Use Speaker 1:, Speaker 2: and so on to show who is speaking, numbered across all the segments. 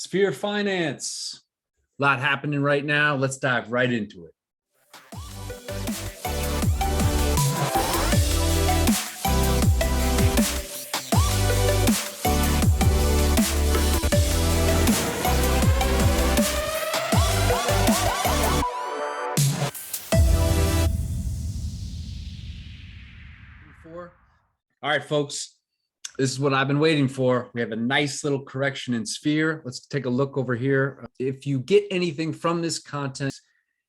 Speaker 1: Sphere finance. A lot happening right now. Let's dive right into it. All right, folks. This is what I've been waiting for. We have a nice little correction in Sphere. Let's take a look over here. If you get anything from this content,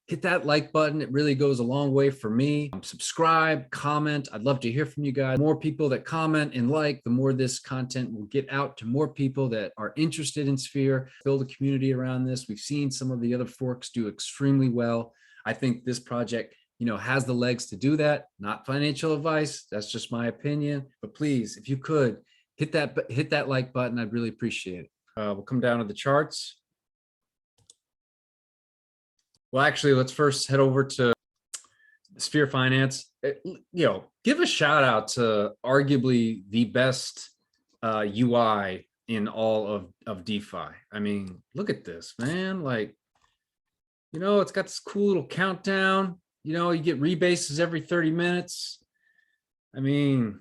Speaker 1: hit that like button. It really goes a long way for me. Subscribe, comment. I'd love to hear from you guys. The more people that comment and like, the more this content will get out to more people that are interested in Sphere. Build a community around this. We've seen some of the other forks do extremely well. I think this project has the legs to do that. Not financial advice. That's just my opinion. But please, if you could hit that like button, I'd really appreciate it. We'll come down to the charts. Well, actually, let's first head over to Sphere Finance. Give a shout out to arguably the best UI in all of DeFi. I mean, look at this, man. Like, it's got this cool little countdown. You get rebases every 30 minutes. I mean,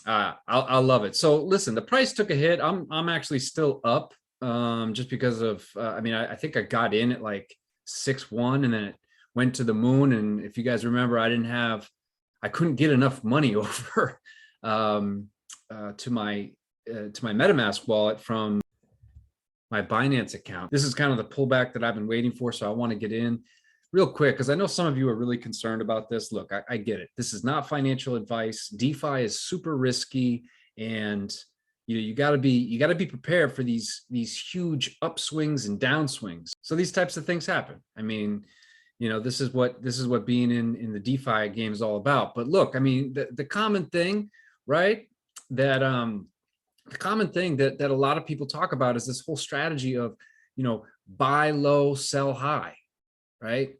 Speaker 1: I love it. So listen, the price took a hit. I'm actually still up just because of, I think I got in at like 6.1 and then it went to the moon. And if you guys remember, I couldn't get enough money over to my MetaMask wallet from my Binance account. This is kind of the pullback that I've been waiting for. So I want to get in real quick, because I know some of you are really concerned about this. Look, I get it. This is not financial advice. DeFi is super risky, and you got to be prepared for these huge upswings and downswings. So these types of things happen. I mean, this is what being in the DeFi game is all about. But look, I mean, the common thing, right? That the common thing that a lot of people talk about is this whole strategy of buy low, sell high. Right?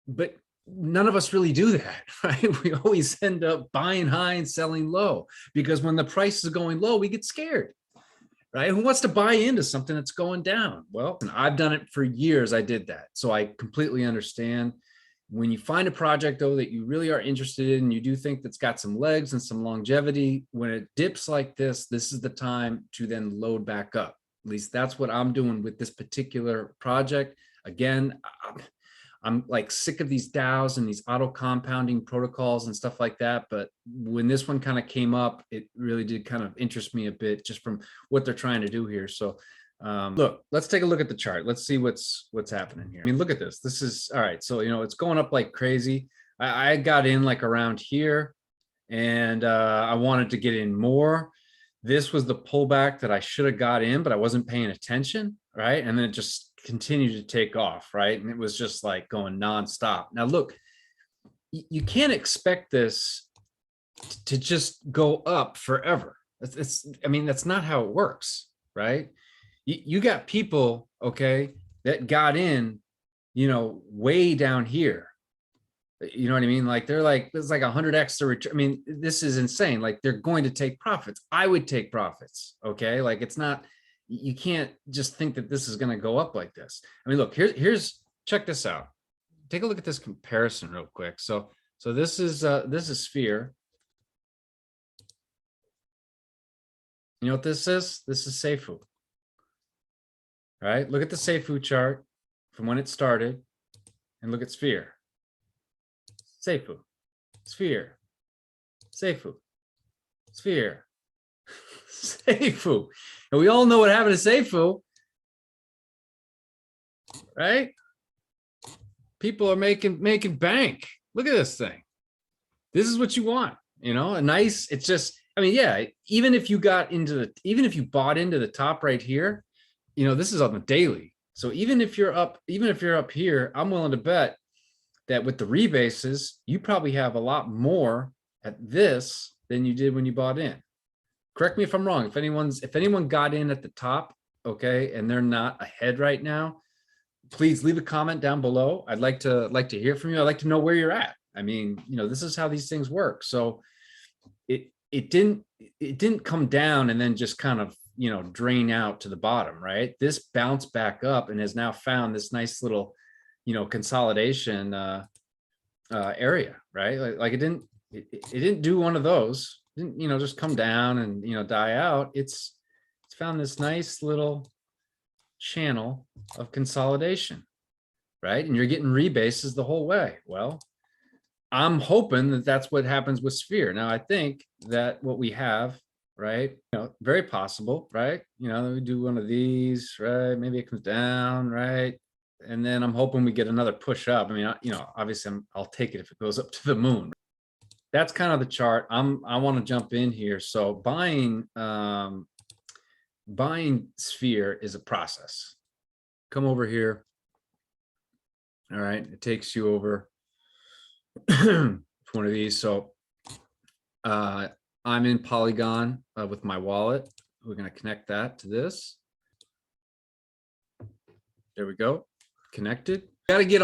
Speaker 1: But none of us really do that, right? We always end up buying high and selling low, because when the price is going low, we get scared, right? Who wants to buy into something that's going down? Well, I've done it for years. I did that. So I completely understand. When you find a project, though, that you really are interested in, you do think that's got some legs and some longevity, when it dips like this is the time to then load back up. At least that's what I'm doing with this particular project. Again, I'm like sick of these DAOs and these auto compounding protocols and stuff like that. But when this one kind of came up, it really did kind of interest me a bit just from what they're trying to do here. So look, let's take a look at the chart. Let's see what's happening here. I mean, look at this. This is all right. So, it's going up like crazy. I got in like around here, and I wanted to get in more. This was the pullback that I should have got in, but I wasn't paying attention. Right. And then it just continued to take off, right? And it was just like going nonstop. Now, look, you can't expect this to just go up forever. That's not how it works, right? You got people, okay, that got in, way down here. You know what I mean? Like they're like, there's like 100x to return. I mean, this is insane. Like they're going to take profits. I would take profits, okay? Like it's not. You can't just think that this is going to go up like this. I mean, look, here's check this out. Take a look at this comparison real quick. So this is Sphere. You know what this is? This is Seifu. All right, look at the Seifu chart from when it started, and look at Sphere. Seifu, Sphere, Seifu, Sphere. Seifu. And we all know what happened to Seifu, right? People are making bank. Look at this thing. This is what you want, a nice, it's just, I mean, yeah, even if you bought into the top right here, this is on the daily. So even if you're up here, I'm willing to bet that with the rebases, you probably have a lot more at this than you did when you bought in. Correct me if I'm wrong. If anyone got in at the top, okay, and they're not ahead right now, please leave a comment down below. I'd like to hear from you. I'd like to know where you're at. I mean, this is how these things work. So it didn't come down and then just kind of drain out to the bottom, right? This bounced back up and has now found this nice little, consolidation area, right? Like it didn't do one of those. It didn't, just come down and, die out. It's found this nice little channel of consolidation, right? And you're getting rebases the whole way. Well, I'm hoping that that's what happens with Sphere. Now, I think that what we have, right, very possible, right? We do one of these, right? Maybe it comes down, right? And then I'm hoping we get another push up. I mean, obviously I'll take it if it goes up to the moon. That's kind of the chart. I want to jump in here. So buying Sphere is a process. Come over here. All right, it takes you over one of these. So I'm in Polygon with my wallet. We're going to connect that to this. There we go. Connected. You got to get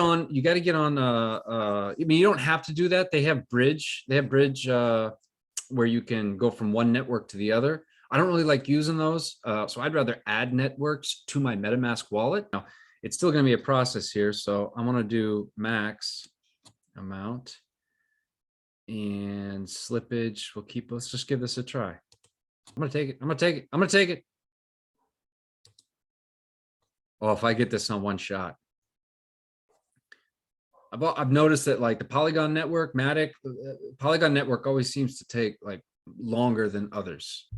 Speaker 1: on. I mean, you don't have to do that. They have bridge. Where you can go from one network to the other. I don't really like using those. So I'd rather add networks to my MetaMask wallet. Now, it's still going to be a process here. So I'm going to do max amount and slippage. Let's just give this a try. I'm going to take it. Oh, if I get this on one shot. I've noticed that like the Polygon network, Polygon network always seems to take like longer than others.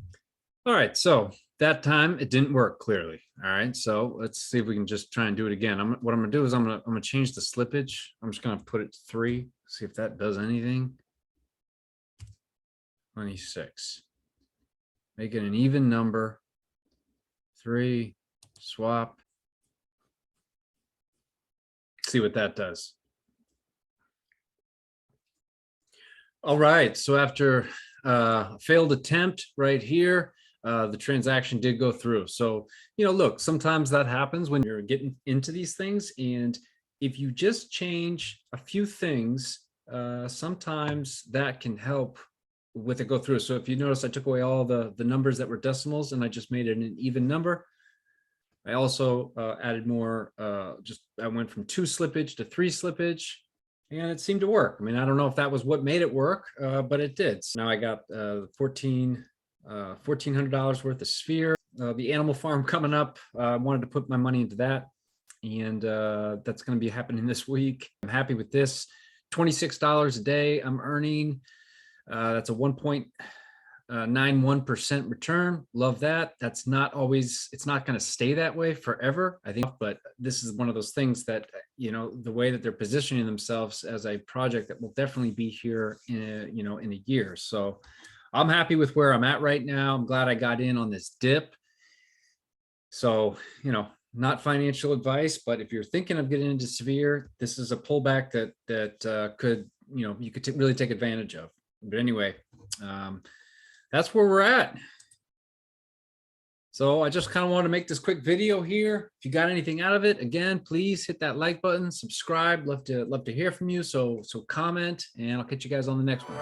Speaker 1: All right, so that time it didn't work clearly. All right, so let's see if we can just try and do it again. What I'm gonna do is I'm gonna change the slippage. I'm just gonna put it to 3. See if that does anything. 26. Make it an even number. 3. Swap. See what that does. All right, so after a failed attempt right here, the transaction did go through. So, look, sometimes that happens when you're getting into these things. And if you just change a few things, sometimes that can help with it go through. So if you notice, I took away all the numbers that were decimals and I just made it an even number. I also added more, I went from 2 slippage to 3 slippage. And it seemed to work. I mean, I don't know if that was what made it work, but it did. So now I got $1,400 worth of Sphere. The animal farm coming up. I wanted to put my money into that. And that's going to be happening this week. I'm happy with this. $26 a day I'm earning. That's a 1.91% return. Love that. That's not always, it's not going to stay that way forever, I think, but this is one of those things that, the way that they're positioning themselves as a project that will definitely be here in a year. So I'm happy with where I'm at right now. I'm glad I got in on this dip. So, not financial advice, but if you're thinking of getting into Sphere, this is a pullback that could, you could really take advantage of. But anyway, that's where we're at. So I just kind of want to make this quick video here. If you got anything out of it, again, please hit that like button, subscribe. Love to hear from you. So comment, and I'll catch you guys on the next one.